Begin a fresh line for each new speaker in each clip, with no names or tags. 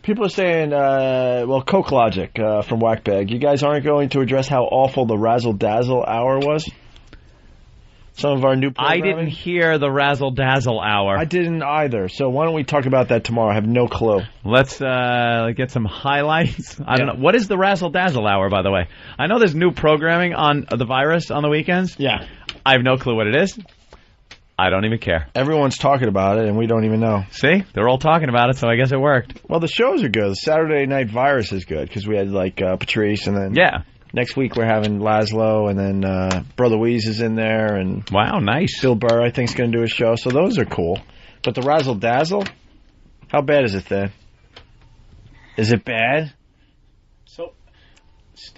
People are saying, Coke Logic from Whackbag, you guys aren't going to address how awful the Razzle Dazzle hour was? Some of our new programming?
I didn't hear the Razzle Dazzle hour.
I didn't either. So why don't we talk about that tomorrow? I have no clue.
Let's get some highlights. I don't know. What is the Razzle Dazzle hour, by the way? I know there's new programming on the virus on the weekends.
Yeah.
I have no clue what it is. I don't even care.
Everyone's talking about it, and we don't even know.
See? They're all talking about it, so I guess it worked.
Well, the shows are good. The Saturday Night Virus is good, because we had, Patrice, and then...
Yeah.
Next week we're having Laszlo, and then Brother Weeze is in there, and
wow, nice.
Bill Burr, I think, is going to do a show. So those are cool. But the Razzle Dazzle, how bad is it then? Is it bad?
So,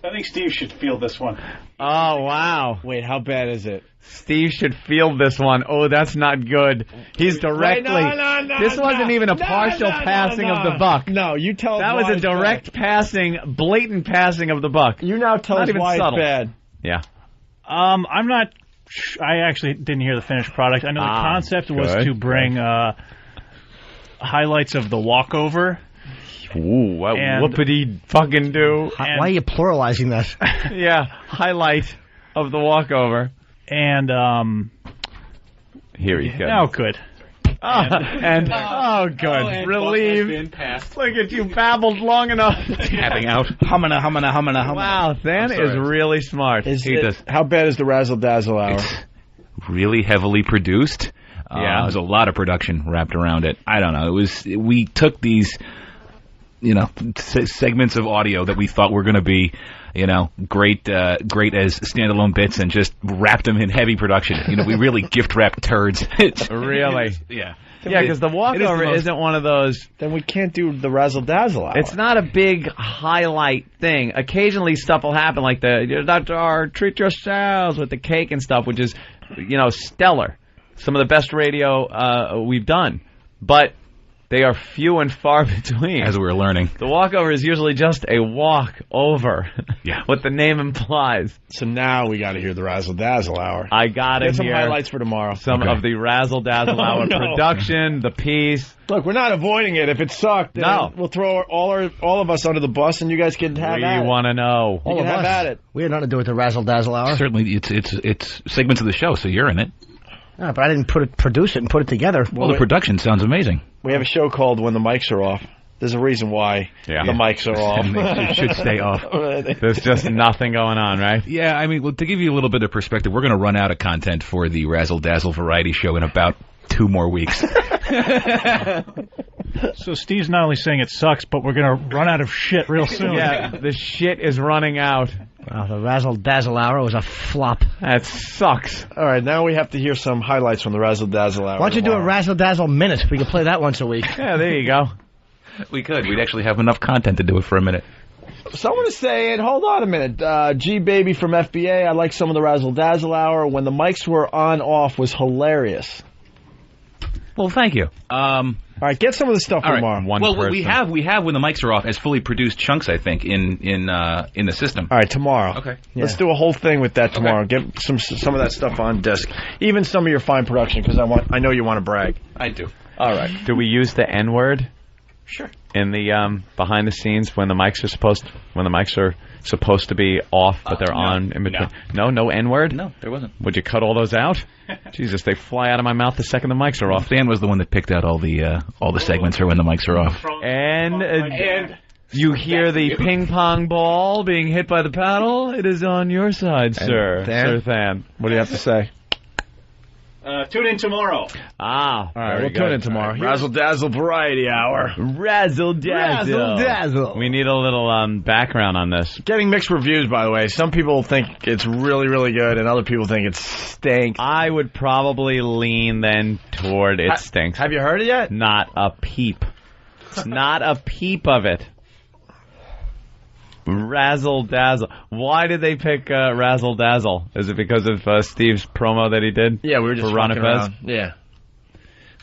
I think Steve should field this one.
Oh, wow.
Wait, how bad is it?
Steve should field this one. Oh, that's not good. He's directly...
No,
this wasn't even a partial passing of the buck.
No, you tell us
that was a direct passing, blatant passing of the buck.
You now tell us why it's bad.
Yeah.
I'm not... I actually didn't hear the finished product. I know the concept was to bring highlights of the walkover.
Ooh, what did he fucking do?
Why are you pluralizing that?
Yeah, highlight of the walkover.
And,
here you go.
Oh, good.
Good. Relieved. Look at you, babbled long enough.
Tapping out.
Humana.
Wow, Than is really smart.
How bad is the Razzle Dazzle hour?
It's really heavily produced.
Yeah.
There's a lot of production wrapped around it. I don't know. We took these, segments of audio that we thought were going to be, great as standalone bits, and just wrapped them in heavy production. We really gift wrapped turds.
Really?
Yeah.
Yeah, because the walkover isn't one of those.
Then we can't do the Razzle Dazzle hour.
It's not a big highlight thing. Occasionally stuff will happen, like treat yourselves with the cake and stuff, which is, stellar. Some of the best radio we've done. But they are few and far between.
As we're learning.
The walkover is usually just a walk over.
Yeah.
What the name implies.
So now we got to hear the Razzle Dazzle hour.
I got to hear
some highlights for tomorrow.
Some of the Razzle Dazzle hour production, the piece.
Look, we're not avoiding it. If it sucked, then we'll throw all of us under the bus, and you guys can have at it.
We want to know.
You can have at it.
We had nothing to do with the Razzle Dazzle hour.
Certainly, it's segments of the show, so you're in it.
No, but I didn't produce it and put it together.
Well, the production sounds amazing.
We have a show called When the Mics Are Off. There's a reason why the mics are off.
And they should stay off.
There's just nothing going on, right?
Yeah, I mean, to give you a little bit of perspective, we're going to run out of content for the Razzle Dazzle variety show in about 2 more weeks.
So Steve's not only saying it sucks, but we're going to run out of shit real soon.
Yeah, the shit is running out.
Wow, the Razzle Dazzle hour was a flop.
That sucks.
All right, now we have to hear some highlights from the Razzle Dazzle hour.
Why don't you do a Razzle Dazzle minute? We can play that once a week.
Yeah, there you go.
We could. We'd actually have enough content to do it for a minute.
Someone is saying, hold on a minute, G-Baby from FBA, I like some of the Razzle Dazzle hour. When the mics were on off was hilarious.
Well, thank you.
All right, get some of the stuff for tomorrow.
Well, we have when the mics are off as fully produced chunks, I think, in the system.
All right, tomorrow.
Okay.
Let's do a whole thing with that tomorrow. Get some of that stuff on disc. Even some of your fine production, because I know you want to brag.
I do.
All right.
Do we use the N-word?
Sure.
In the behind the scenes when the mics are supposed to be off, but they're on in between. No N-word?
No, there wasn't.
Would you cut all those out? Jesus, they fly out of my mouth the second the mics are off.
Dan was the one that picked out all the segments for when the mics are off.
And you hear the ping pong ball being hit by the paddle. It is on your side, sir. Sir Than.
What do you have to say?
Tune in tomorrow.
All
right, we'll tune in tomorrow. Razzle Dazzle Variety Hour.
Razzle Dazzle. We need a little background on this.
Getting mixed reviews, by the way. Some people think it's really, really good, and other people think it stinks.
I would probably lean then toward it stinks.
Have you heard it yet?
Not a peep. Not a peep of it. Razzle Dazzle. Why did they pick Razzle Dazzle? Is it because of Steve's promo that he did?
Yeah, we were just
fucking
around. Yeah.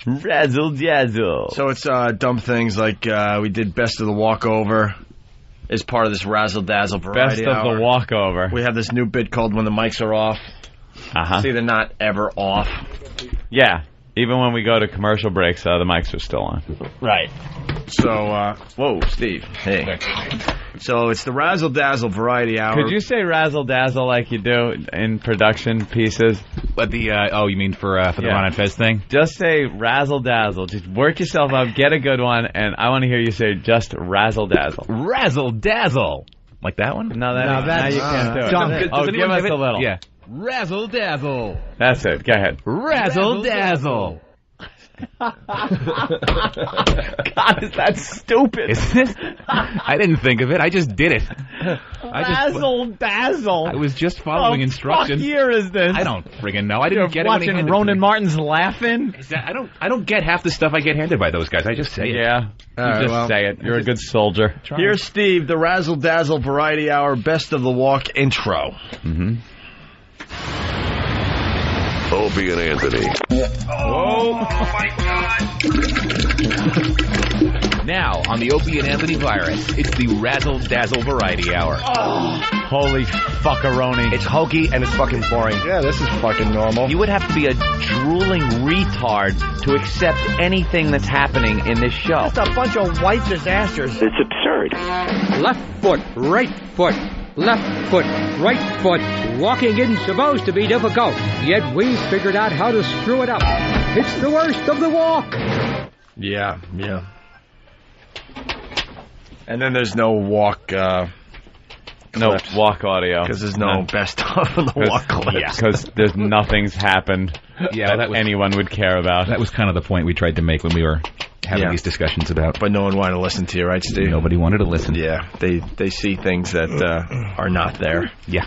Razzle Dazzle.
So it's dumb things like we did Best of the Walkover as part of this Razzle Dazzle Variety
Best of
Hour.
the Walkover.
We have this new bit called When the Mics Are Off. See, they're not ever off.
Yeah. Even when we go to commercial breaks, the mics are still on.
Right. So, whoa, Steve. Hey. So it's the Razzle Dazzle Variety Hour.
Could you say Razzle Dazzle like you do in production pieces?
But the you mean for the Ron and Fez thing?
Just say Razzle Dazzle. Just work yourself up, get a good one, and I want to hear you say just Razzle Dazzle.
Razzle Dazzle. Like that one?
No, now you can't do it. Give us a little.
Yeah. Razzle Dazzle.
That's it. Go ahead.
Razzle Dazzle.
God, is that stupid?
Isn't it? I didn't think of it. I just did it.
Razzle Dazzle.
I was just following instructions.
What year is this?
I don't friggin' know. I didn't get it.
Watching Ronan Martin's laughing.
I don't get half the stuff I get handed by those guys. I just say it.
Yeah. Say it. You're a good soldier.
Here's Steve, the Razzle Dazzle Variety Hour Best of the Walk intro.
Mm-hmm.
Opie and Anthony.
Oh my God! Now, on the Opie and Anthony virus, it's the Razzle Dazzle Variety Hour.
Oh, holy fuckaroni.
It's hokey and it's fucking boring.
Yeah, this is fucking normal.
You would have to be a drooling retard to accept anything that's happening in this show.
It's a bunch of white disasters.
It's absurd.
Left foot, right foot, left foot, right foot. Walking isn't supposed to be difficult, yet we've figured out how to screw it up. It's the worst of the walk.
Yeah. And then there's no walk,
no walk audio.
Because there's no best of the walk clips.
Yeah, because there's nothing's happened that anyone would care about.
That was kind of the point we tried to make when we were having these discussions about.
But no one wanted to listen to you, right, Steve?
Nobody wanted to listen.
Yeah, they see things that are not there.
Yeah.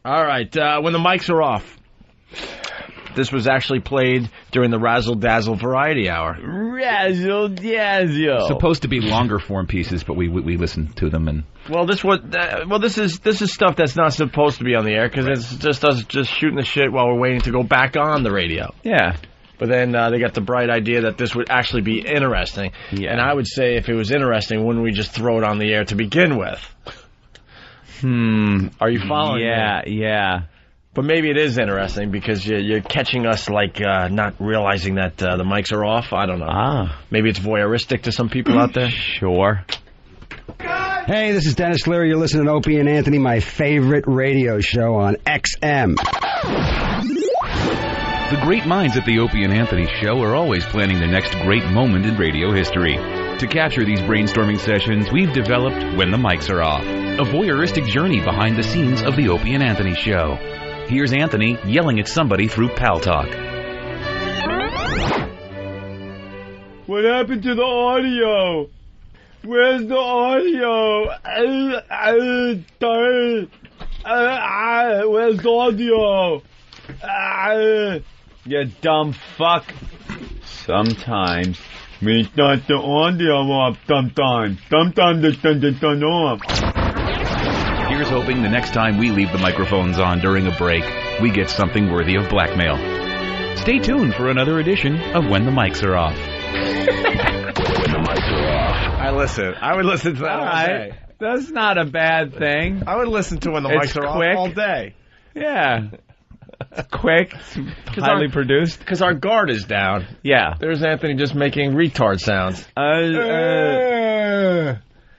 All right, when the mics are off. This was actually played during the Razzle Dazzle Variety Hour.
Razzle Dazzle.
Supposed to be longer form pieces, but we listened to them and.
Well, this is stuff that's not supposed to be on the air because it's just us just shooting the shit while we're waiting to go back on the radio.
Yeah.
But then they got the bright idea that this would actually be interesting. Yeah. And I would say if it was interesting, wouldn't we just throw it on the air to begin with? Are you following me?
Yeah.
But maybe it is interesting because you're catching us like not realizing that the mics are off. I don't know. Maybe it's voyeuristic to some people out there.
Sure.
Hey, this is Dennis Leary. You're listening to Opie and Anthony, my favorite radio show on XM.
The great minds at the Opie and Anthony show are always planning the next great moment in radio history. To capture these brainstorming sessions, we've developed When the Mics Are Off, a voyeuristic journey behind the scenes of the Opie and Anthony show. Here's Anthony yelling at somebody through Pal Talk.
What happened to the audio? Where's the audio? Where's the audio? You dumb fuck. Sometimes we start the audio off sometimes. Sometimes they turn off.
Here's hoping the next time we leave the microphones on during a break, we get something worthy of blackmail. Stay tuned for another edition of When the Mics Are Off.
When the mics are off.
I would listen to that all day.
That's not a bad thing.
I would listen to When the
It's
Mics Are
quick.
Off all day.
Yeah. It's quick. It's highly produced.
Because our guard is down.
Yeah.
There's Anthony just making retard sounds.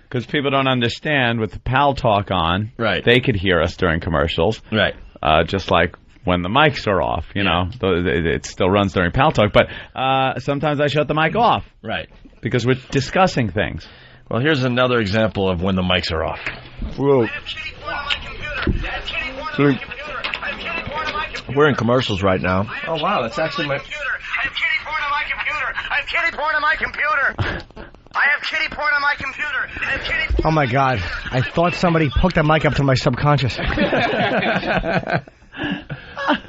Because people don't understand with the Pal Talk on.
Right.
They could hear us during commercials.
Right.
Just like when the mics are off, you know. It still runs during Pal Talk. But sometimes I shut the mic off. Right. Because we're discussing things.
Well, here's another example of when the mics are off. Whoa. We're in commercials right now. Oh, wow, that's actually my...
I have kitty porn on my computer. I have kitty porn on my computer. I have kitty porn on my computer. I have kitty porn.
Oh, my God. I thought somebody hooked a mic up to my subconscious.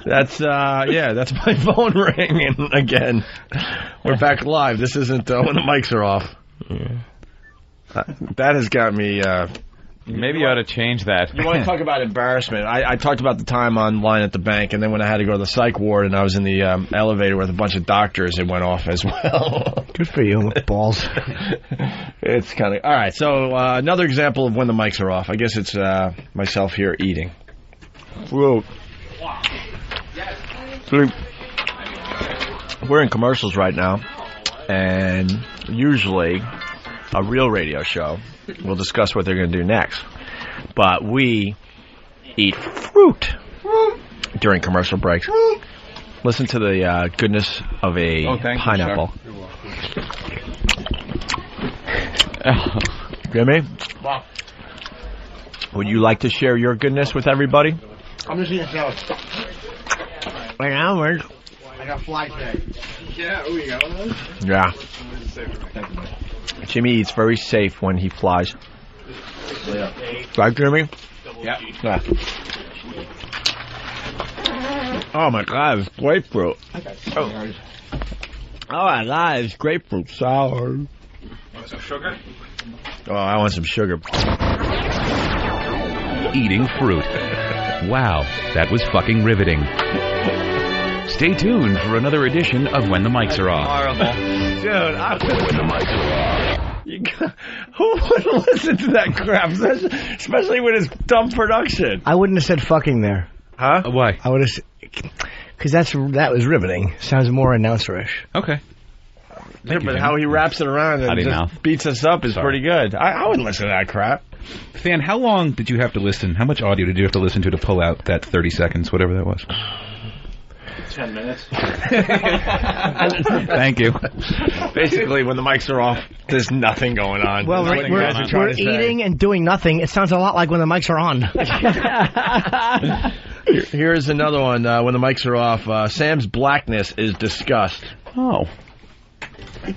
That's that's my phone ringing again. We're back live. This isn't when the mics are off. That has got me...
Maybe you ought to change that.
You want to talk about embarrassment? I talked about the time online at the bank, and then when I had to go to the psych ward and I was in the elevator with a bunch of doctors, it went off as well.
Good for you, balls.
It's kind of... All right, so another example of when the mics are off. I guess it's myself here eating. Whoa. We're in commercials right now, and usually a real radio show will discuss what they're going to do next. But we eat fruit during commercial breaks. Listen to the goodness of a pineapple. Jimmy, would you like to share your goodness with everybody?
I'm just eating salad.
Right now,
I got fly today.
Yeah. Jimmy eats very safe when he flies. Right, Jimmy?
Yeah.
Oh my God, it's grapefruit. Oh my God, it's grapefruit sour.
Want some sugar?
Oh, I want some sugar.
Eating fruit. Wow, that was fucking riveting. Stay tuned for another edition of When the Mics Are Off.
Horrible. Dude, when the mics are off. Who would listen to that crap, especially with his dumb production?
I wouldn't have said fucking there.
Huh?
Why?
I would have, because that was riveting. Sounds more announcer-ish.
Okay.
Yeah, but how he wraps it around and just beats us up is pretty good. I wouldn't listen to that crap.
Fan, how long did you have to listen? How much audio did you have to listen to pull out that 30 seconds, whatever that was?
10 minutes.
Thank you.
Basically, when the mics are off, there's nothing going on.
Well, we're eating and doing nothing. It sounds a lot like when the mics are on.
Here's another one. When the mics are off, Sam's blackness is disgust.
Oh.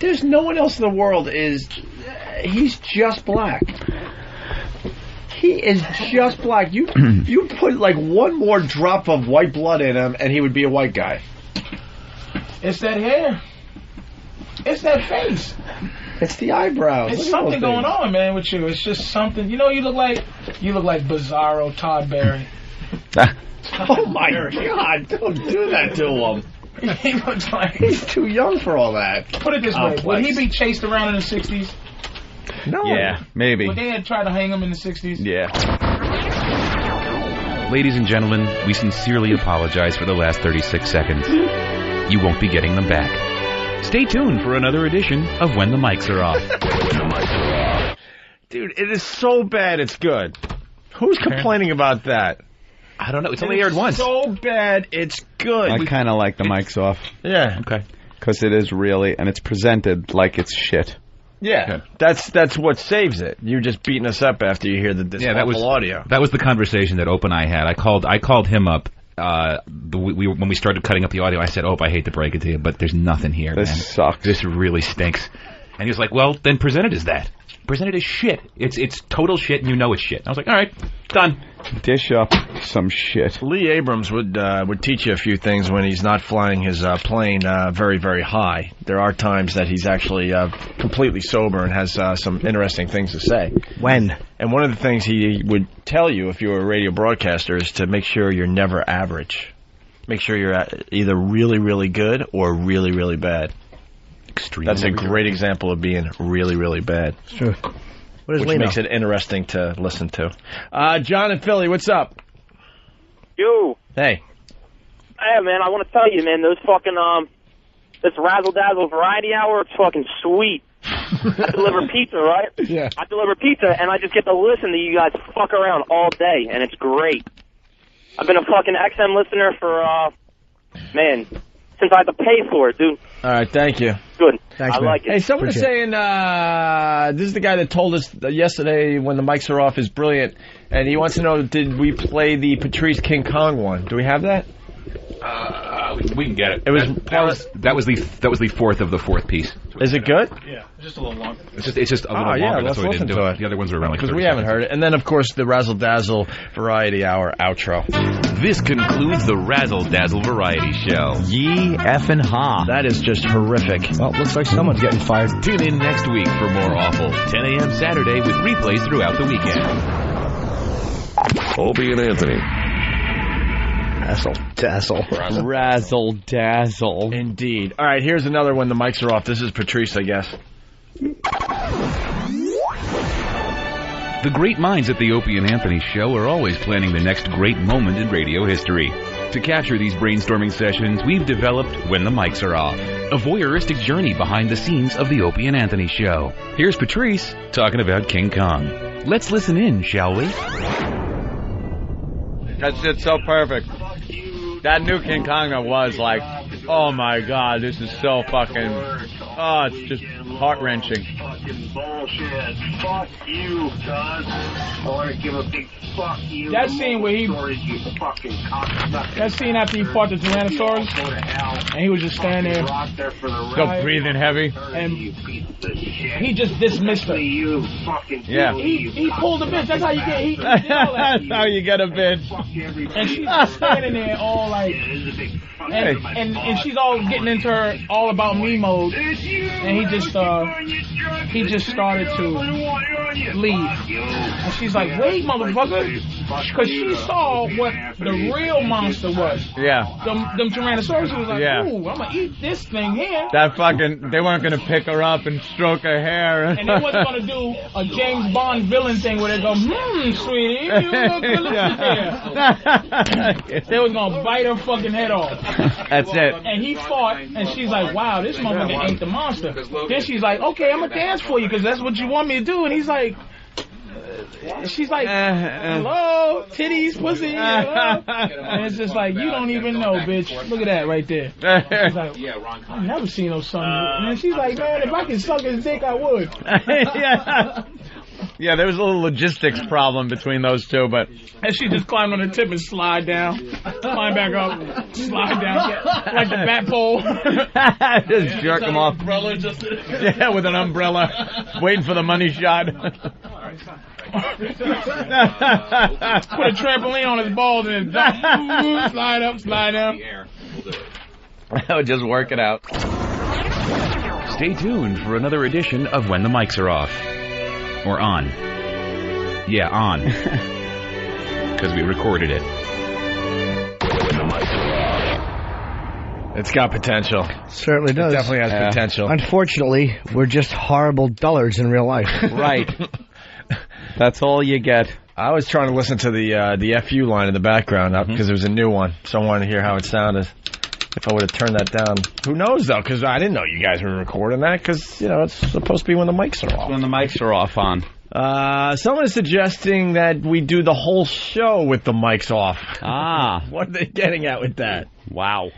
There's no one else in the world he's just black. He is just black. You put like one more drop of white blood in him and he would be a white guy.
It's that hair. It's that face.
It's the eyebrows.
It's something going on, man, with you. It's just something. You know, you look like Bizarro Todd Barry.
Oh my God, don't do that to him.
He looks like
he's too young for all that.
Put it this way: would he be chased around in the '60s?
No. Yeah, maybe.
Would they have tried to hang him in the '60s?
Yeah.
Ladies and gentlemen, we sincerely apologize for the last 36 seconds. You won't be getting them back. Stay tuned for another edition of When the Mics Are Off.
Dude, it is so bad it's good. Who's complaining about that?
I don't know. It's only aired once.
So bad, it's good.
I kind of like the mics off.
Yeah.
Okay.
Because it is really, and it's presented like it's shit.
Yeah. That's what saves it. You're just beating us up after you hear this awful audio.
That was the conversation that Ope and I had. I called him up when we started cutting up the audio. I said, Ope, I hate to break it to you, but there's nothing here,
This
man.
sucks.
This really stinks. And he was like, well, then present it as that. Present it as shit. It's total shit, and you know it's shit. I was like, all right, done.
Dish up some shit.
Lee Abrams would teach you a few things when he's not flying his plane very, very high. There are times that he's actually completely sober and has some interesting things to say.
When?
And one of the things he would tell you if you were a radio broadcaster is to make sure you're never average. Make sure you're either really, really good or really, really bad.
Extremely.
That's a great example of being really, really bad.
Sure.
Which makes it interesting to listen to. John in Philly, what's up?
Yo.
Hey.
Hey, man, I want to tell you, man, those fucking, this Razzle Dazzle Variety Hour, it's fucking sweet. I deliver pizza, right?
Yeah.
I deliver pizza, and I just get to listen to you guys fuck around all day, and it's great. I've been a fucking XM listener for, man, since I had to pay for it, dude.
All right, thank you.
Good.
Thanks,
I
man.
like it.
Hey, someone is saying this is the guy that told us yesterday when the mics are off is brilliant, and he wants to know, did we play the Patrice King Kong one? Do we have that?
We can get it.
It was
that was the fourth of the fourth piece.
Is it good?
Yeah, just a little long.
It's just a little
yeah,
longer.
let's
That's why we
listen
didn't do
to
it.
it.
The other ones were around like
Because
30
we haven't
seconds.
heard it. And then, of course, the Razzle Dazzle Variety Hour outro.
This concludes the Razzle Dazzle Variety Show.
Ye effing ha.
That is just horrific.
Well, looks like someone's getting fired.
Tune in next week for more awful 10 a.m. Saturday with replays throughout the weekend.
Opie and Anthony.
Razzle Dazzle.
Indeed. All right, here's another one. The mics are off. This is Patrice, I guess.
The great minds at the Opie and Anthony Show are always planning the next great moment in radio history. To capture these brainstorming sessions, we've developed When the Mics Are Off, a voyeuristic journey behind the scenes of the Opie and Anthony show. Here's Patrice talking about King Kong. Let's listen in, shall we?
That shit's so perfect. That new King Kong was like, oh my god, this is so fucking, oh, it's just heart-wrenching.
Fucking bullshit. Fuck you, cuz. I want to give a big fuck you.
That scene where he, that scene after he fought the Tyrannosaurus, and he was just standing there,
Still breathing heavy.
And he just dismissed her.
Yeah.
He pulled a bitch. That's how you get. He did all that.
That's how you get a bitch.
And she's just standing there all like, and she's all getting into her all about me mode, and he just started to leave. And she's like, wait, motherfucker, because she saw what the real monster was.
Yeah.
Them Tyrannosaurus was like,
Yeah.
ooh, I'm gonna eat this thing here.
That fucking, they weren't gonna pick her up and stroke her hair.
And they wasn't gonna do a James Bond villain thing where they go, sweetie, you look good looking there. They was gonna bite her fucking head off.
That's it.
And he fought, and she's like, wow, this motherfucker ain't the monster. Then she's like, okay, I'm gonna dance for you because that's what you want me to do. And he's like, she's like, hello, titties, pussy, hello. And it's just like, you don't even know, bitch. Look at that right there. She's like, I've never seen no son. And then she's like, man, if I could suck his dick, I would.
Yeah, there was a little logistics problem between those two, but...
And she just climbed on the tip and slide down, climb back up, slide down, like the bat pole.
Just jerk him off. Yeah, with an umbrella, waiting for the money shot.
Put a trampoline on his balls and then slide up, slide down.
That would just work it out.
Stay tuned for another edition of When the Mics Are Off. Or on. Yeah, on. Because we recorded it.
It's got potential.
Certainly does.
It definitely has potential.
Unfortunately, we're just horrible dullards in real life.
Right. That's all you get.
I was trying to listen to the FU line in the background because it was a new one, so I wanted to hear how it sounded. If I would have turned that down. Who knows, though, because I didn't know you guys were recording that, because, you know, it's supposed to be when the mics are off.
When the mics are off on.
Someone is suggesting that we do the whole show with the mics off.
Ah.
What are they getting at with that?
Wow.